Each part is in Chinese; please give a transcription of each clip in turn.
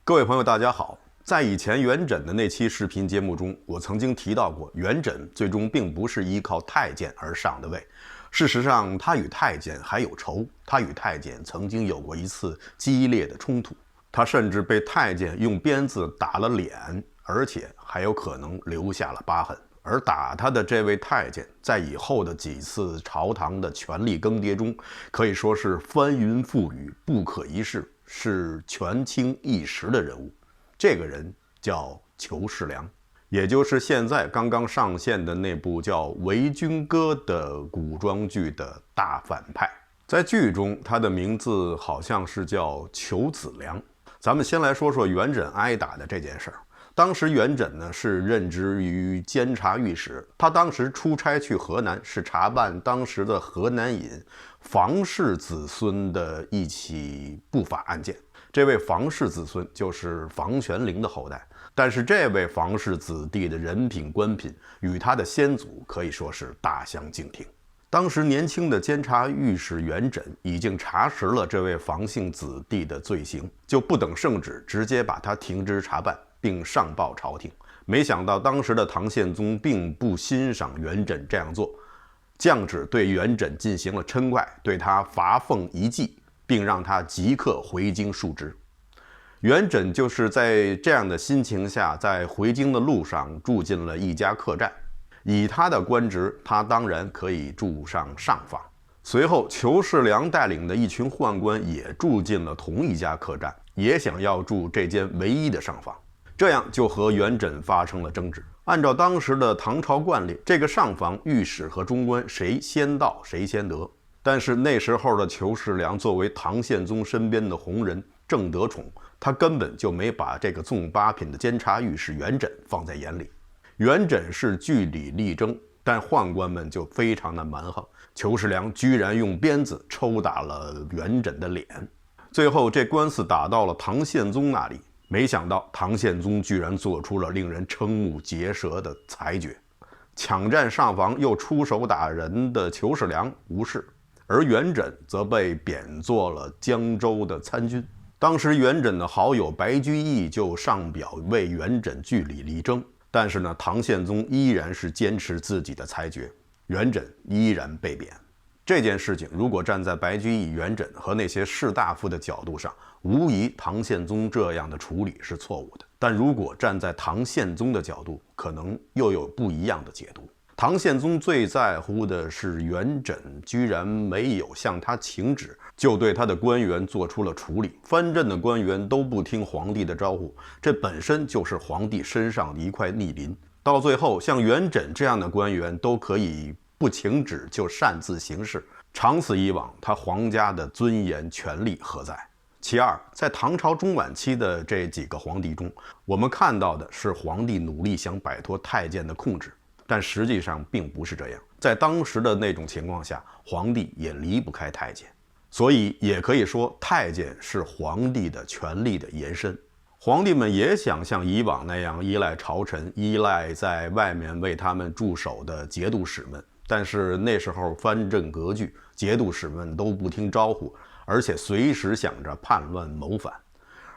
各位朋友，大家好。在以前元稹的那期视频节目中，我曾经提到过，元稹最终并不是依靠太监而上的位。事实上，他与太监还有仇，他与太监曾经有过一次激烈的冲突，他甚至被太监用鞭子打了脸，而且还有可能留下了疤痕。而打他的这位太监，在以后的几次朝堂的权力更迭中，可以说是翻云覆雨，不可一世，是权倾一时的人物。这个人叫裘世良，也就是现在刚刚上线的那部叫《维军歌》的古装剧的大反派。在剧中，他的名字好像是叫裘子良。咱们先来说说元稹挨打的这件事儿。当时元稹呢是任职于监察御史，他当时出差去河南，是查办当时的河南尹房氏子孙的一起不法案件。这位房氏子孙就是房玄龄的后代，但是这位房氏子弟的人品官品与他的先祖可以说是大相径庭。当时年轻的监察御史元稹已经查实了这位房姓子弟的罪行，就不等圣旨，直接把他停职查办，并上报朝廷。没想到当时的唐宪宗并不欣赏元稹这样做，降旨对元稹进行了嗔怪，对他罚俸1季，并让他即刻回京述职。元稹就是在这样的心情下，在回京的路上住进了一家客栈。以他的官职，他当然可以住上上房。随后，裘世良带领的一群宦官也住进了同一家客栈，也想要住这间唯一的上房。这样就和元稹发生了争执。按照当时的唐朝惯例，这个上房御史和中官谁先到谁先得。但是那时候的裘世良作为唐宪宗身边的红人，正得宠，他根本就没把这个纵八品的监察御史元稹放在眼里。元稹是据理力争，但宦官们就非常的蛮横，裘世良居然用鞭子抽打了元稹的脸。最后这官司打到了唐宪宗那里，没想到唐宪宗居然做出了令人瞠目结舌的裁决，抢占上房又出手打人的裘世良无事，而元稹则被贬做了江州的参军。当时元稹的好友白居易就上表为元稹据理力争，但是呢，唐宪宗依然是坚持自己的裁决，元稹依然被贬。这件事情如果站在白居易、元稹和那些士大夫的角度上，无疑唐宪宗这样的处理是错误的。但如果站在唐宪宗的角度，可能又有不一样的解读。唐宪宗最在乎的是元稹居然没有向他请旨，就对他的官员做出了处理。藩镇的官员都不听皇帝的招呼，这本身就是皇帝身上的一块逆鳞。到最后，像元稹这样的官员都可以不请旨就擅自行事，长此以往，他皇家的尊严权力何在？其二，在唐朝中晚期的这几个皇帝中，我们看到的是皇帝努力想摆脱太监的控制，但实际上并不是这样。在当时的那种情况下，皇帝也离不开太监，所以也可以说太监是皇帝的权力的延伸。皇帝们也想像以往那样依赖朝臣，依赖在外面为他们驻守的节度使们，但是那时候藩镇割据，节度使们都不听招呼，而且随时想着叛乱谋反。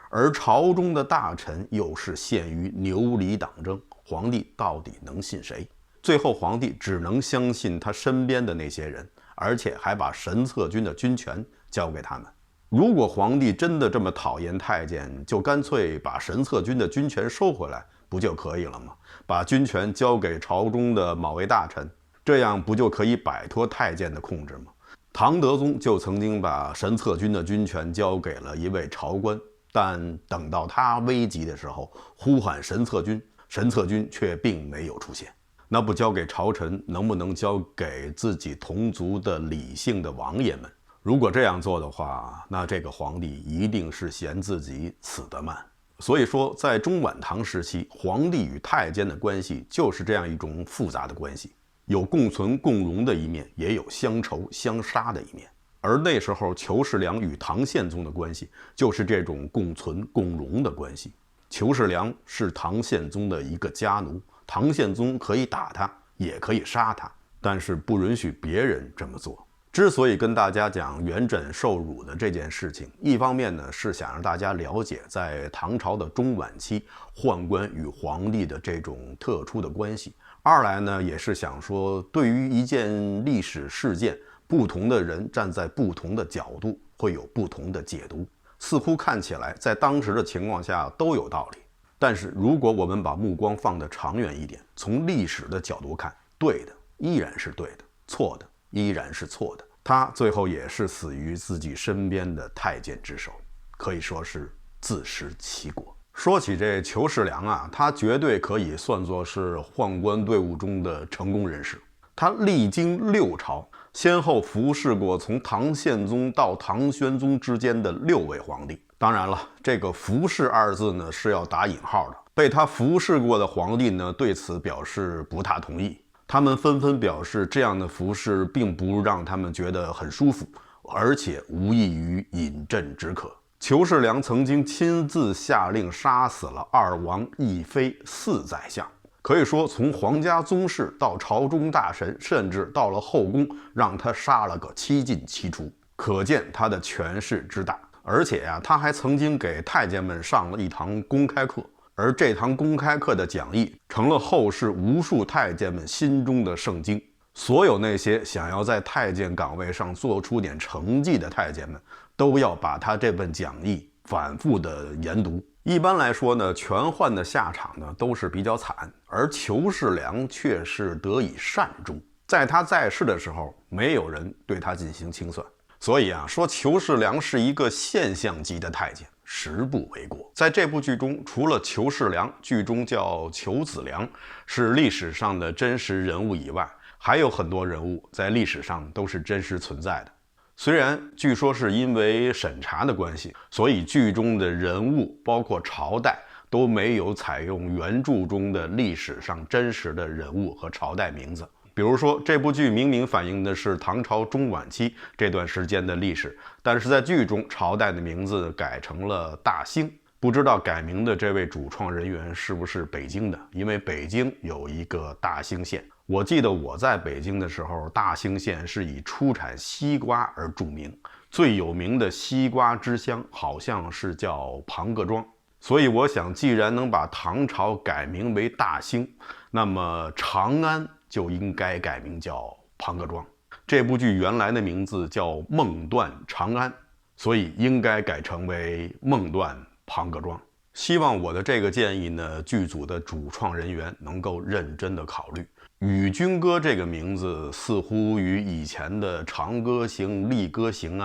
而朝中的大臣又是陷于牛李党争，皇帝到底能信谁？最后皇帝只能相信他身边的那些人，而且还把神策军的军权交给他们。如果皇帝真的这么讨厌太监，就干脆把神策军的军权收回来，不就可以了吗？把军权交给朝中的某位大臣，这样不就可以摆脱太监的控制吗？唐德宗就曾经把神策军的军权交给了一位朝官，但等到他危急的时候，呼喊神策军，神策军却并没有出现。那不交给朝臣，能不能交给自己同族的理性的王爷们？如果这样做的话，那这个皇帝一定是嫌自己死得慢。所以说，在中晚唐时期，皇帝与太监的关系就是这样一种复杂的关系，有共存共荣的一面，也有相仇相杀的一面。而那时候裘世良与唐宪宗的关系就是这种共存共荣的关系。裘世良是唐宪宗的一个家奴，唐宪宗可以打他，也可以杀他，但是不允许别人这么做。之所以跟大家讲元稹受辱的这件事情，一方面呢是想让大家了解在唐朝的中晚期宦官与皇帝的这种特殊的关系，二来呢也是想说，对于一件历史事件，不同的人站在不同的角度会有不同的解读，似乎看起来在当时的情况下都有道理。但是如果我们把目光放得长远一点，从历史的角度看，对的依然是对的，错的依然是错的。他最后也是死于自己身边的太监之手，可以说是自食其果。说起这裘世良啊，他绝对可以算作是宦官队伍中的成功人士。他历经6朝，先后服侍过从唐宪宗到唐玄宗之间的6位皇帝。当然了，这个服侍二字呢是要打引号的。被他服侍过的皇帝呢对此表示不大同意，他们纷纷表示这样的服侍并不让他们觉得很舒服，而且无异于饮鸩止渴。裘世良曾经亲自下令杀死了2王1妃4宰相，可以说从皇家宗室到朝中大臣，甚至到了后宫，让他杀了个7进7出，可见他的权势之大。而且他还曾经给太监们上了一堂公开课，而这堂公开课的讲义成了后世无数太监们心中的圣经。所有那些想要在太监岗位上做出点成绩的太监们，都要把他这本讲义反复的研读。一般来说呢，权宦的下场呢都是比较惨，而裘世良却是得以善终。在他在世的时候，没有人对他进行清算。所以说裘世良是一个现象级的太监，实不为过。在这部剧中，除了裘世良，剧中叫裘子良，是历史上的真实人物以外，还有很多人物在历史上都是真实存在的。虽然据说是因为审查的关系，所以剧中的人物包括朝代都没有采用原著中的历史上真实的人物和朝代名字。比如说，这部剧明明反映的是唐朝中晚期这段时间的历史，但是在剧中朝代的名字改成了大兴。不知道改名的这位主创人员是不是北京的，因为北京有一个大兴县。我记得我在北京的时候，大兴县是以出产西瓜而著名，最有名的西瓜之乡好像是叫庞各庄。所以我想，既然能把唐朝改名为大兴，那么长安就应该改名叫庞各庄。这部剧原来的名字叫《梦断长安》，所以应该改成为《梦断庞各庄》。希望我的这个建议呢，剧组的主创人员能够认真的考虑。与君歌这个名字似乎与以前的长歌行、丽歌行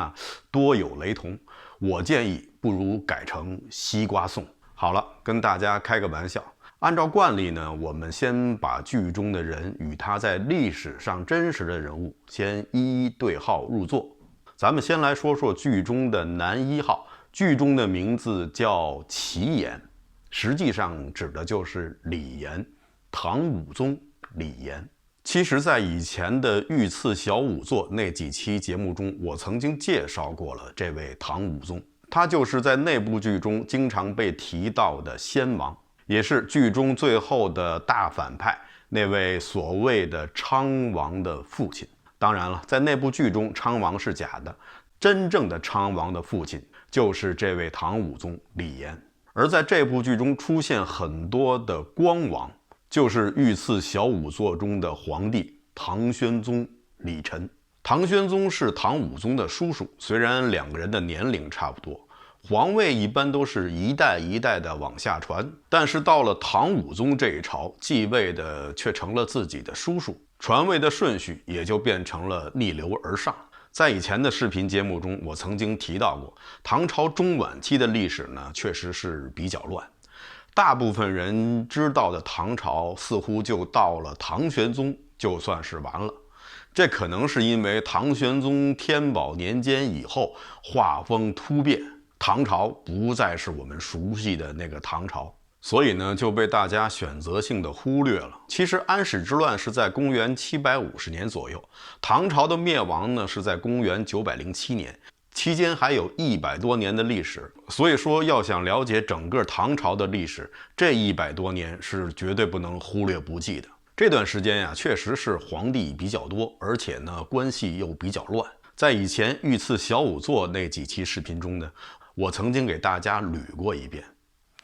多有雷同，我建议不如改成西瓜颂。好了，跟大家开个玩笑。按照惯例呢，我们先把剧中的人与他在历史上真实的人物先一一对号入座。咱们先来说说剧中的男1号，剧中的名字叫齐言，实际上指的就是李严，唐武宗李严。其实在以前的御赐小仵作那几期节目中，我曾经介绍过了这位唐武宗，他就是在那部剧中经常被提到的先王，也是剧中最后的大反派那位所谓的昌王的父亲。当然了，在那部剧中昌王是假的，真正的昌王的父亲就是这位唐武宗李严。而在这部剧中出现很多的光王，就是御赐小仵作中的皇帝唐玄宗李忱。唐玄宗是唐武宗的叔叔，虽然两个人的年龄差不多，皇位一般都是一代一代的往下传，但是到了唐武宗这一朝，继位的却成了自己的叔叔，传位的顺序也就变成了逆流而上。在以前的视频节目中，我曾经提到过，唐朝中晚期的历史呢，确实是比较乱。大部分人知道的唐朝似乎就到了唐玄宗就算是完了，这可能是因为唐玄宗天宝年间以后画风突变，唐朝不再是我们熟悉的那个唐朝，所以呢就被大家选择性的忽略了。其实安史之乱是在公元750年左右，唐朝的灭亡呢是在公元907年，期间还有100多年的历史。所以说要想了解整个唐朝的历史，这100多年是绝对不能忽略不计的。这段时间确实是皇帝比较多，而且呢关系又比较乱。在以前御赐小仵作那几期视频中呢，我曾经给大家捋过一遍，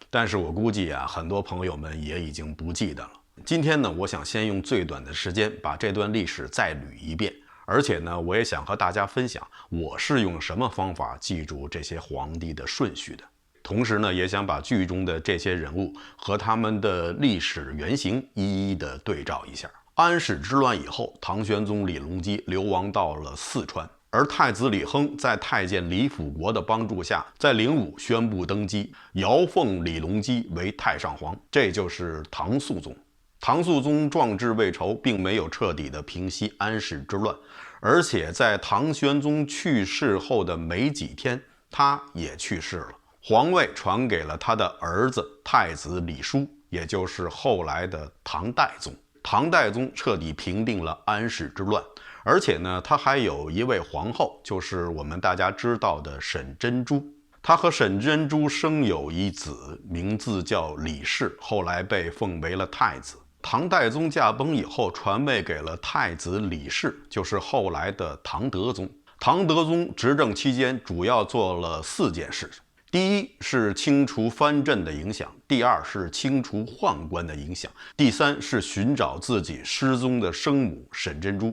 但是我估计啊，很多朋友们也已经不记得了。今天呢，我想先用最短的时间把这段历史再捋一遍，而且呢，我也想和大家分享我是用什么方法记住这些皇帝的顺序的。同时呢，也想把剧中的这些人物和他们的历史原型一一的对照一下。安史之乱以后，唐玄宗李隆基流亡到了四川，而太子李亨在太监李辅国的帮助下，在05宣布登基，遥奉李隆基为太上皇，这就是唐肃宗。唐肃宗壮志未酬，并没有彻底的平息安史之乱，而且在唐玄宗去世后的没几天，他也去世了。皇位传给了他的儿子太子李叔，也就是后来的唐代宗。唐代宗彻底平定了安史之乱，而且呢，他还有一位皇后，就是我们大家知道的沈珍珠。他和沈珍珠生有一子，名字叫李氏，后来被奉为了太子。唐代宗驾崩以后，传位给了太子李氏，就是后来的唐德宗。唐德宗执政期间，主要做了4件事。第一是清除藩镇的影响，第二是清除宦官的影响，第三是寻找自己失踪的生母沈珍珠。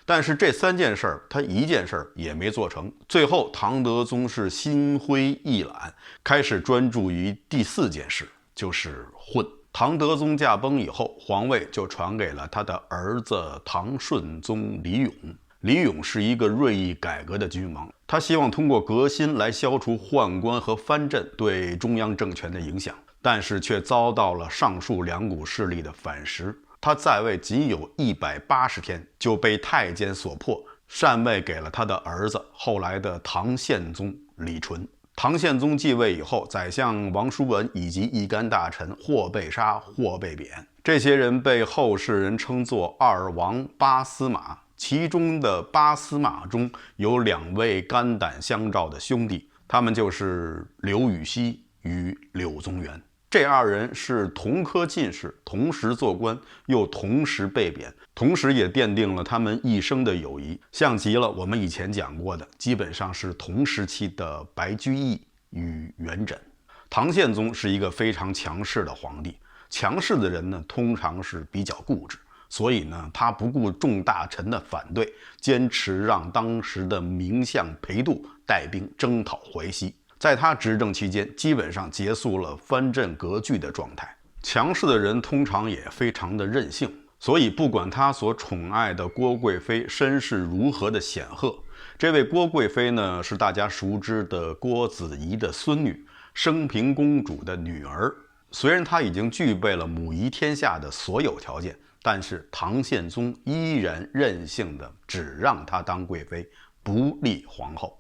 但是这3件事他一件事也没做成。最后唐德宗是心灰意懒，开始专注于第4件事，就是混。唐德宗驾崩以后，皇位就传给了他的儿子唐顺宗李勇。李勇是一个锐意改革的君王，他希望通过革新来消除宦官和藩镇对中央政权的影响，但是却遭到了上述2股势力的反噬。他在位仅有180天，就被太监所迫，禅位给了他的儿子，后来的唐宪宗李纯。唐宪宗继位以后，宰相王叔文以及一干大臣或被杀或被贬，这些人被后世人称作2王8司马。其中的8司马中有2位肝胆相照的兄弟，他们就是刘禹锡与柳宗元。这2人是同科进士，同时做官，又同时被贬，同时也奠定了他们一生的友谊，像极了我们以前讲过的，基本上是同时期的白居易与元稹。唐宪宗是一个非常强势的皇帝，强势的人呢，通常是比较固执，所以呢，他不顾众大臣的反对，坚持让当时的名相裴度带兵征讨淮西。在他执政期间，基本上结束了藩镇割据的状态。强势的人通常也非常的任性，所以不管他所宠爱的郭贵妃身世如何的显赫，这位郭贵妃呢，是大家熟知的郭子仪的孙女，升平公主的女儿。虽然她已经具备了母仪天下的所有条件，但是唐宪宗依然任性的只让她当贵妃，不立皇后。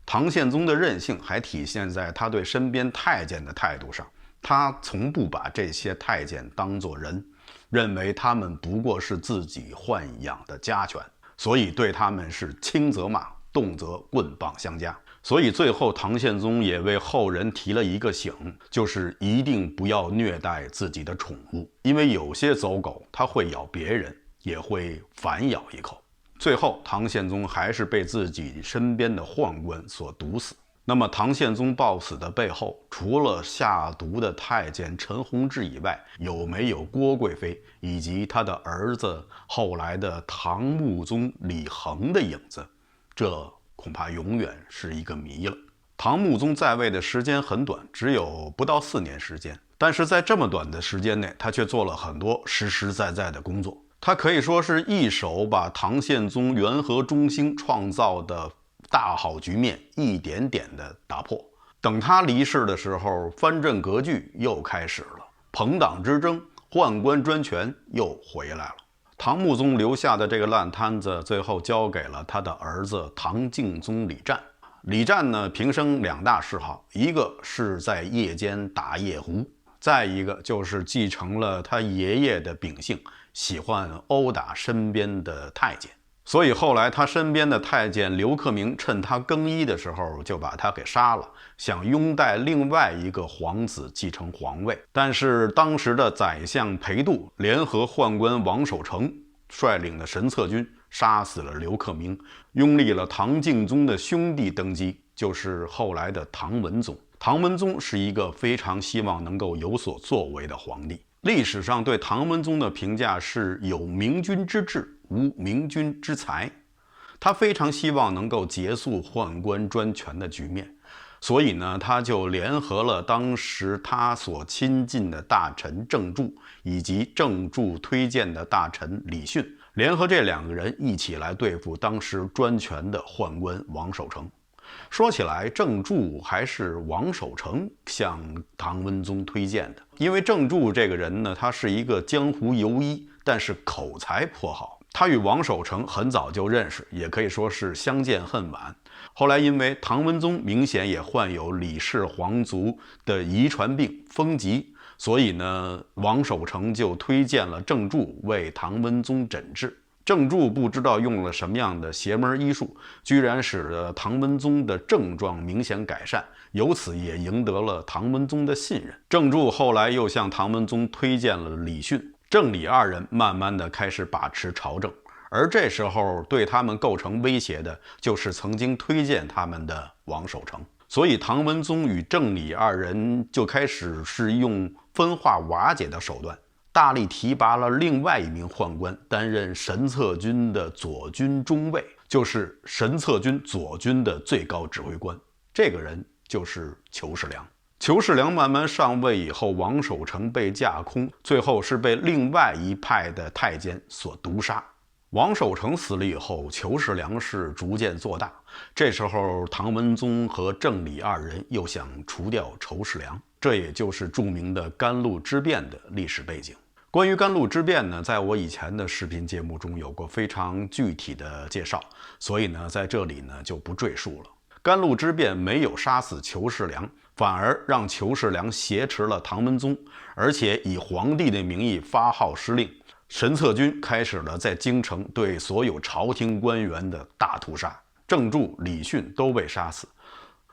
唐宪宗的任性还体现在他对身边太监的态度上，他从不把这些太监当作人，认为他们不过是自己豢养的家犬，所以对他们是轻则骂，动则棍棒相加。所以最后唐宪宗也为后人提了一个醒，就是一定不要虐待自己的宠物，因为有些走狗它会咬别人，也会反咬一口。最后唐宪宗还是被自己身边的宦官所毒死。那么唐宪宗暴死的背后，除了下毒的太监陈弘志以外，有没有郭贵妃以及他的儿子后来的唐穆宗李恒的影子，这恐怕永远是一个谜了。唐穆宗在位的时间很短，只有不到4年时间，但是在这么短的时间内，他却做了很多实实在在的工作。他可以说是一手把唐宪宗元和中兴创造的大好局面一点点的打破。等他离世的时候，藩镇割据又开始了，朋党之争、宦官专权又回来了。唐穆宗留下的这个烂摊子，最后交给了他的儿子唐敬宗李湛。李湛呢，平生2大嗜好，一个是在夜间打夜壶，再一个就是继承了他爷爷的秉性，喜欢殴打身边的太监。所以后来他身边的太监刘克明趁他更衣的时候就把他给杀了，想拥戴另外一个皇子继承皇位。但是当时的宰相裴度联合宦官王守成率领的神策军杀死了刘克明，拥立了唐敬宗的兄弟登基，就是后来的唐文宗。唐文宗是一个非常希望能够有所作为的皇帝。历史上对唐文宗的评价是有明君之治，无明君之才。他非常希望能够结束宦官专权的局面，所以呢，他就联合了当时他所亲近的大臣郑注，以及郑注推荐的大臣李训，联合这2个人一起来对付当时专权的宦官王守成。说起来，郑注还是王守成向唐文宗推荐的，因为郑注这个人呢，他是一个江湖游医，但是口才颇好。他与王守成很早就认识，也可以说是相见恨晚。后来因为唐文宗明显也患有李氏皇族的遗传病风疾，所以呢，王守成就推荐了郑注为唐文宗诊治。郑注不知道用了什么样的邪门医术，居然使得唐文宗的症状明显改善，由此也赢得了唐文宗的信任。郑注后来又向唐文宗推荐了李训，郑李2人慢慢的开始把持朝政，而这时候对他们构成威胁的就是曾经推荐他们的王守成。所以唐文宗与郑李2人就开始是用分化瓦解的手段，大力提拔了另外一名宦官担任神策军的左军中尉，就是神策军左军的最高指挥官。这个人就是裘世良。裘世良慢慢上位以后，王守成被架空，最后是被另外一派的太监所毒杀。王守成死了以后，裘世良是逐渐做大。这时候唐文宗和郑李2人又想除掉裘世良，这也就是著名的甘露之变的历史背景。关于甘露之变呢，在我以前的视频节目中有过非常具体的介绍，所以呢，在这里呢就不赘述了。甘露之变没有杀死裘世良，反而让裘世良挟持了唐文宗，而且以皇帝的名义发号施令，神策军开始了在京城对所有朝廷官员的大屠杀，郑注、李训都被杀死。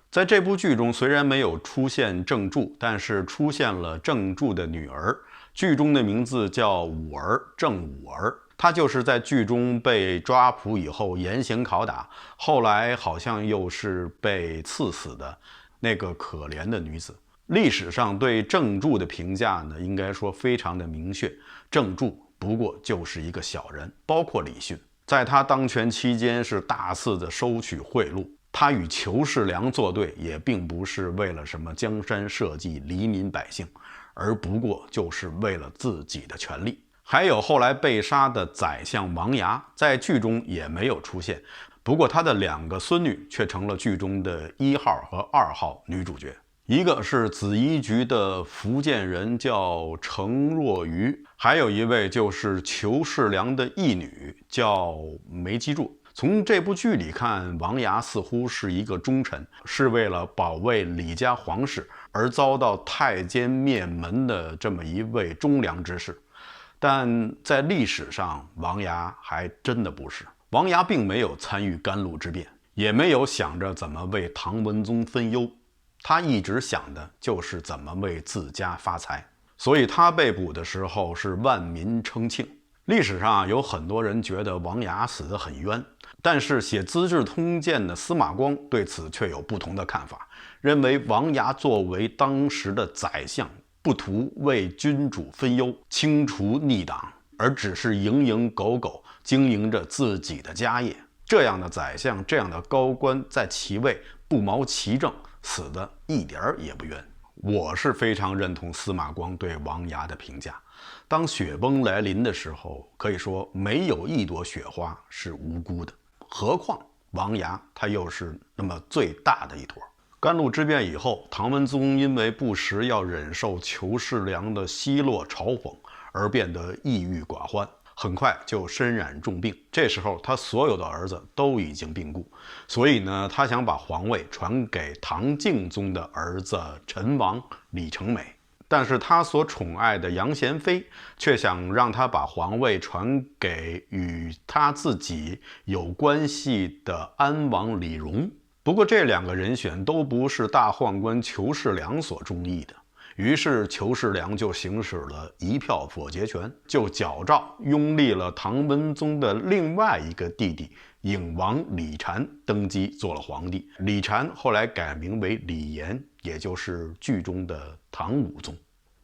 在这部剧中，虽然没有出现郑注，但是出现了郑注的女儿，剧中的名字叫武儿，郑武儿。她就是在剧中被抓捕以后严刑拷打，后来好像又是被赐死的那个可怜的女子。历史上对郑注的评价呢，应该说非常的明确，郑注不过就是一个小人。包括李训，在他当权期间是大肆的收取贿赂，他与裘世良作对也并不是为了什么江山社稷、黎民百姓，而不过就是为了自己的权利。还有后来被杀的宰相王牙，在剧中也没有出现，不过他的2个孙女却成了剧中的1号和2号女主角。一个是紫衣局的福建人叫程若愚，还有一位就是裘世良的义女叫梅基柱。从这部剧里看，王牙似乎是一个忠臣，是为了保卫李家皇室而遭到太监灭门的这么一位忠良之士。但在历史上，王牙还真的不是。王牙并没有参与甘露之变，也没有想着怎么为唐文宗分忧，他一直想的就是怎么为自家发财。所以他被捕的时候是万民称庆。历史上有很多人觉得王牙死得很冤，但是写《资治通鉴》的司马光对此却有不同的看法，认为王牙作为当时的宰相，不图为君主分忧、清除逆党，而只是蝇营狗苟经营着自己的家业。这样的宰相，这样的高官在其位不毛其政，死的一点儿也不冤。我是非常认同司马光对王牙的评价。当雪崩来临的时候，可以说没有一朵雪花是无辜的，何况王牙他又是那么最大的一坨。甘露之变以后，唐文宗因为不时要忍受裘世良的奚落嘲讽，而变得抑郁寡欢，很快就身染重病。这时候他所有的儿子都已经病故，所以呢，他想把皇位传给唐敬宗的儿子陈王李成美。但是他所宠爱的杨贤妃却想让他把皇位传给与他自己有关系的安王李荣。不过这2个人选都不是大宦官裘世良所中意的，于是裘世良就行使了一票否决权，就矫诏拥立了唐文宗的另外一个弟弟颖王李禅登基做了皇帝。李禅后来改名为李炎，也就是剧中的唐武宗。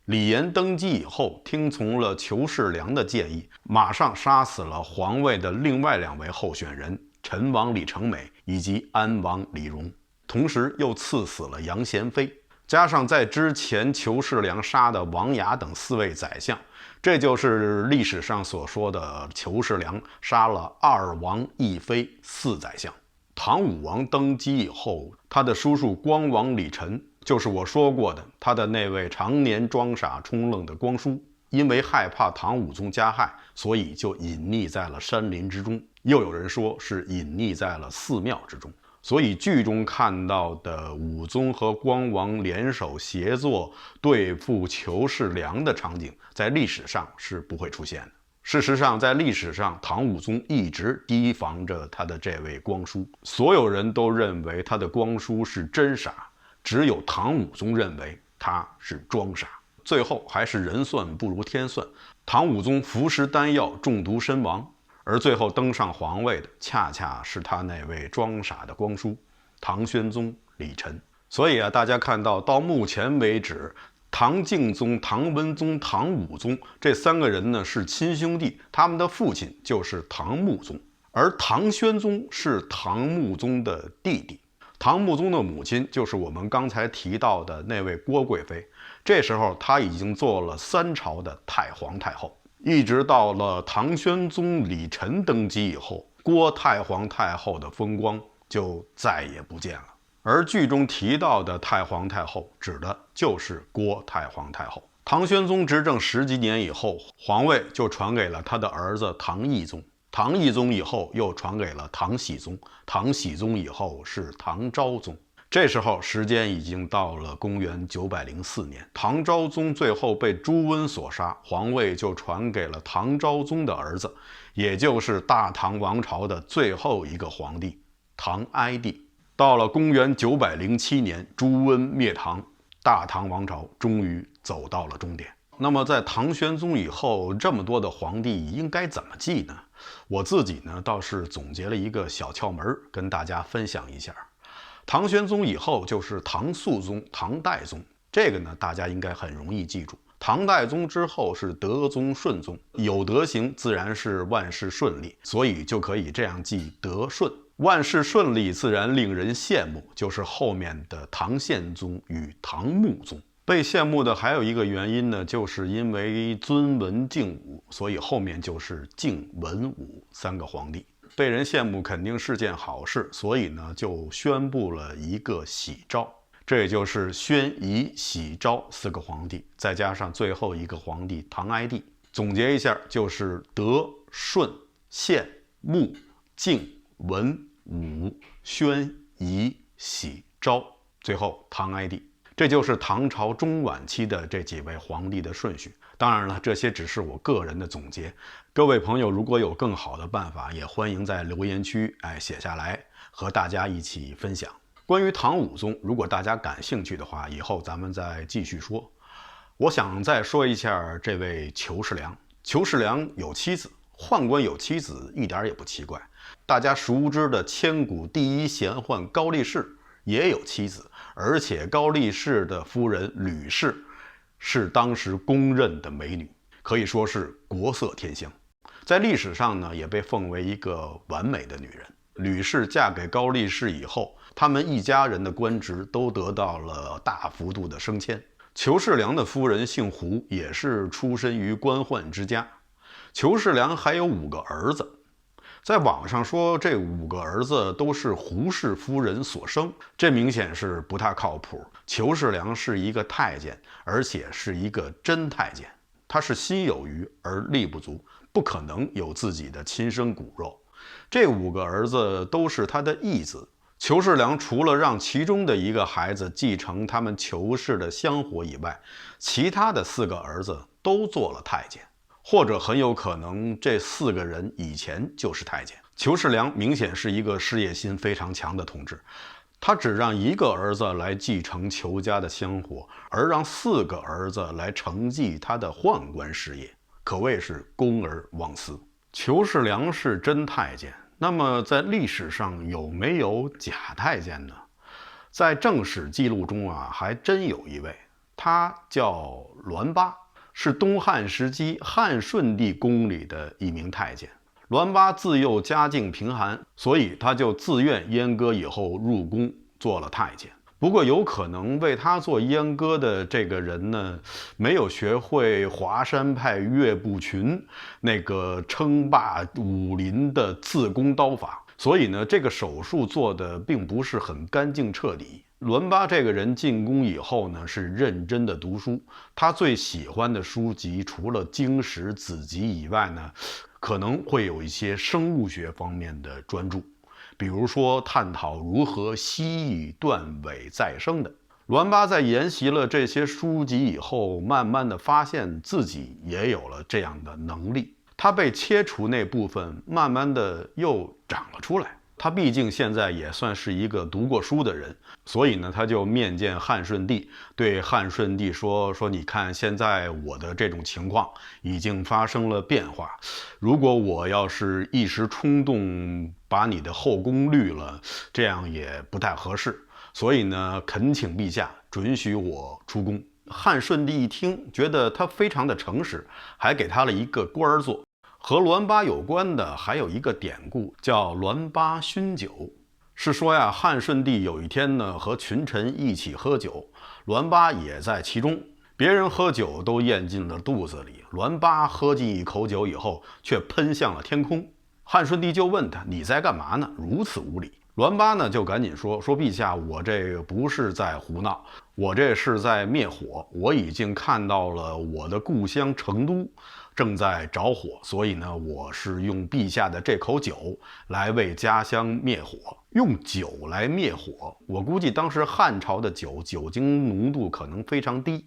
李炎登基以后，听从了裘世良的建议，马上杀死了皇位的另外2位候选人陈王李成美以及安王李荣，同时又赐死了杨贤妃。加上在之前裘世良杀的王雅等4位宰相，这就是历史上所说的裘世良杀了2王1妃4宰相。唐武王登基以后，他的叔叔光王李忱，就是我说过的他的那位常年装傻充愣的光叔，因为害怕唐武宗加害，所以就隐匿在了山林之中，又有人说是隐匿在了寺庙之中。所以剧中看到的武宗和光王联手协作对付裘世良的场景，在历史上是不会出现的。事实上，在历史上，唐武宗一直提防着他的这位光叔，所有人都认为他的光叔是真傻，只有唐武宗认为他是装傻。最后还是人算不如天算，唐武宗服食丹药中毒身亡。而最后登上皇位的，恰恰是他那位装傻的光叔唐宣宗李忱。所以大家看到目前为止，唐敬宗、唐文宗、唐武宗这3个人呢是亲兄弟，他们的父亲就是唐穆宗，而唐宣宗是唐穆宗的弟弟。唐穆宗的母亲就是我们刚才提到的那位郭贵妃，这时候她已经做了3朝的太皇太后。一直到了唐宣宗李忱登基以后，郭太皇太后的风光就再也不见了。而剧中提到的太皇太后，指的就是郭太皇太后。唐宣宗执政10几年以后，皇位就传给了他的儿子唐懿宗，唐懿宗以后又传给了唐僖宗，唐僖宗以后是唐昭宗。这时候时间已经到了公元904年，唐昭宗最后被朱温所杀，皇位就传给了唐昭宗的儿子，也就是大唐王朝的最后一个皇帝唐哀帝。到了公元907年，朱温灭唐，大唐王朝终于走到了终点。那么在唐玄宗以后，这么多的皇帝应该怎么记呢？我自己呢倒是总结了一个小窍门，跟大家分享一下。唐玄宗以后就是唐肃宗、唐代宗，这个呢大家应该很容易记住。唐代宗之后是德宗、顺宗，有德行自然是万事顺利，所以就可以这样记德顺。万事顺利自然令人羡慕，就是后面的唐宪宗与唐穆宗。被羡慕的还有一个原因呢，就是因为尊文敬武，所以后面就是敬文武3个皇帝。被人羡慕肯定是件好事，所以呢就宣布了一个喜诏，这也就是宣仪、喜、昭4个皇帝，再加上最后一个皇帝唐哀帝。总结一下，就是德、顺、宪、穆、敬、文、武、宣、仪、喜、昭，最后唐哀帝。这就是唐朝中晚期的这几位皇帝的顺序。当然了，这些只是我个人的总结，各位朋友如果有更好的办法，也欢迎在留言区写下来，和大家一起分享。关于唐武宗，如果大家感兴趣的话，以后咱们再继续说。我想再说一下这位裘世良。裘世良有妻子，宦官有妻子一点也不奇怪。大家熟知的千古第一贤宦高力士也有妻子，而且高力士的夫人吕氏是当时公认的美女，可以说是国色天香。在历史上呢，也被奉为一个完美的女人。吕氏嫁给高力士以后，他们一家人的官职都得到了大幅度的升迁。裘世良的夫人姓胡，也是出身于官宦之家。裘世良还有5个儿子，在网上说这5个儿子都是胡氏夫人所生，这明显是不太靠谱。裘世良是一个太监，而且是一个真太监，他是心有余而力不足，不可能有自己的亲生骨肉。这5个儿子都是他的义子。裘世良除了让其中的一个孩子继承他们裘氏的香火以外，其他的4个儿子都做了太监，或者很有可能这4个人以前就是太监。裘世良明显是一个事业心非常强的同志，他只让一个儿子来继承裘家的香火，而让4个儿子来承继他的宦官事业，可谓是公而忘私。裘世良是真太监，那么在历史上有没有假太监呢？在正史记录中啊，还真有一位，他叫栾巴，是东汉时期汉顺帝宫里的一名太监。栾巴自幼家境贫寒，所以他就自愿阉割以后入宫做了太监。不过有可能为他做阉割的这个人呢，没有学会华山派岳不群那个称霸武林的自宫刀法，所以呢，这个手术做的并不是很干净彻底。栾巴这个人进宫以后呢，是认真的读书。他最喜欢的书籍除了经史子集以外呢，可能会有一些生物学方面的专著，比如说探讨如何蜥蜴断尾再生的。栾巴在研习了这些书籍以后，慢慢的发现自己也有了这样的能力。他被切除那部分慢慢的又长了出来。他毕竟现在也算是一个读过书的人，所以呢，他就面见汉顺帝，对汉顺帝说你看现在我的这种情况已经发生了变化，如果我要是一时冲动把你的后宫绿了，这样也不太合适，所以呢，恳请陛下准许我出宫。汉顺帝一听，觉得他非常的诚实，还给他了一个官儿做。和栾巴有关的还有一个典故，叫栾巴酗酒。是说呀，汉顺帝有一天呢，和群臣一起喝酒，栾巴也在其中。别人喝酒都咽进了肚子里，栾巴喝进一口酒以后，却喷向了天空。汉顺帝就问他：“你在干嘛呢？如此无礼。”栾巴呢就赶紧说：“陛下，我这个不是在胡闹，我这是在灭火。我已经看到了我的故乡成都正在着火，所以呢，我是用陛下的这口酒来为家乡灭火。用酒来灭火，我估计当时汉朝的酒精浓度可能非常低，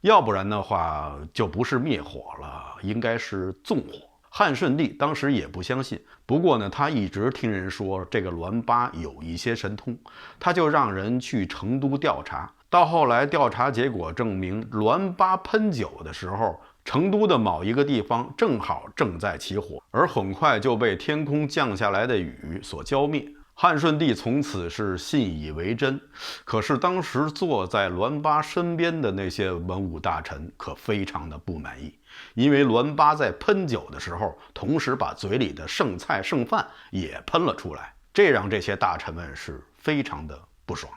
要不然的话就不是灭火了，应该是纵火。”汉顺帝当时也不相信，不过呢，他一直听人说这个栾巴有一些神通，他就让人去成都调查。到后来调查结果证明，栾巴喷酒的时候，成都的某一个地方正好正在起火，而很快就被天空降下来的雨所浇灭。汉顺帝从此是信以为真，可是当时坐在栾巴身边的那些文武大臣可非常的不满意，因为栾巴在喷酒的时候，同时把嘴里的剩菜剩饭也喷了出来，这让这些大臣们是非常的不爽。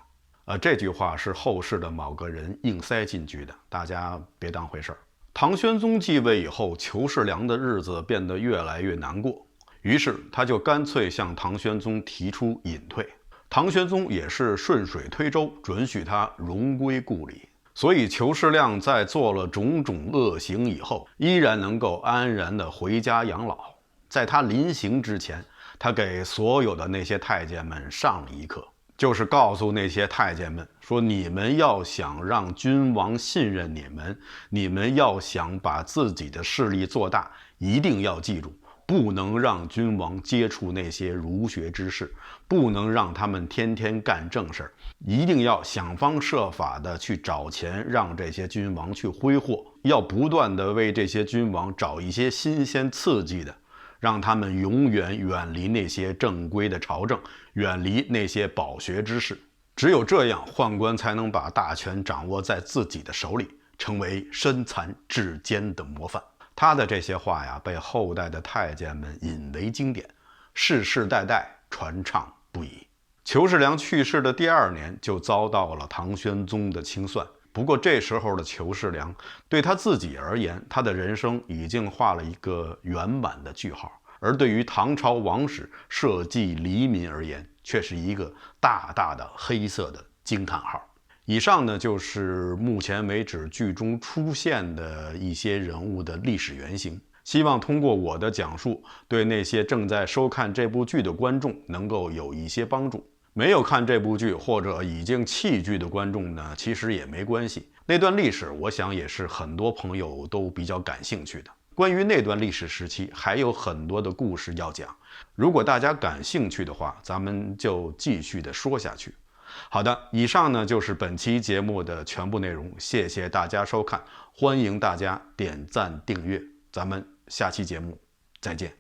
这句话是后世的某个人硬塞进去的，大家别当回事儿。唐玄宗继位以后，裘世良的日子变得越来越难过。于是他就干脆向唐玄宗提出隐退，唐玄宗也是顺水推舟，准许他荣归故里。所以裘世亮在做了种种恶行以后，依然能够安然地回家养老。在他临行之前，他给所有的那些太监们上了一课，就是告诉那些太监们说，你们要想让君王信任你们，你们要想把自己的势力做大，一定要记住，不能让君王接触那些儒学之士，不能让他们天天干正事儿，一定要想方设法的去找钱，让这些君王去挥霍，要不断的为这些君王找一些新鲜刺激的，让他们永远远离那些正规的朝政，远离那些饱学之士。只有这样，宦官才能把大权掌握在自己的手里，成为身残志坚的模范。他的这些话呀，被后代的太监们引为经典，世世代代传唱不已。裘世良去世的第2年，就遭到了唐玄宗的清算。不过这时候的裘世良对他自己而言，他的人生已经画了一个圆满的句号，而对于唐朝王室社稷黎民而言，却是一个大大的黑色的惊叹号。以上呢，就是目前为止剧中出现的一些人物的历史原型。希望通过我的讲述，对那些正在收看这部剧的观众能够有一些帮助。没有看这部剧或者已经弃剧的观众呢，其实也没关系。那段历史，我想也是很多朋友都比较感兴趣的。关于那段历史时期，还有很多的故事要讲。如果大家感兴趣的话，咱们就继续的说下去。好的，以上呢就是本期节目的全部内容，谢谢大家收看，欢迎大家点赞订阅，咱们下期节目再见。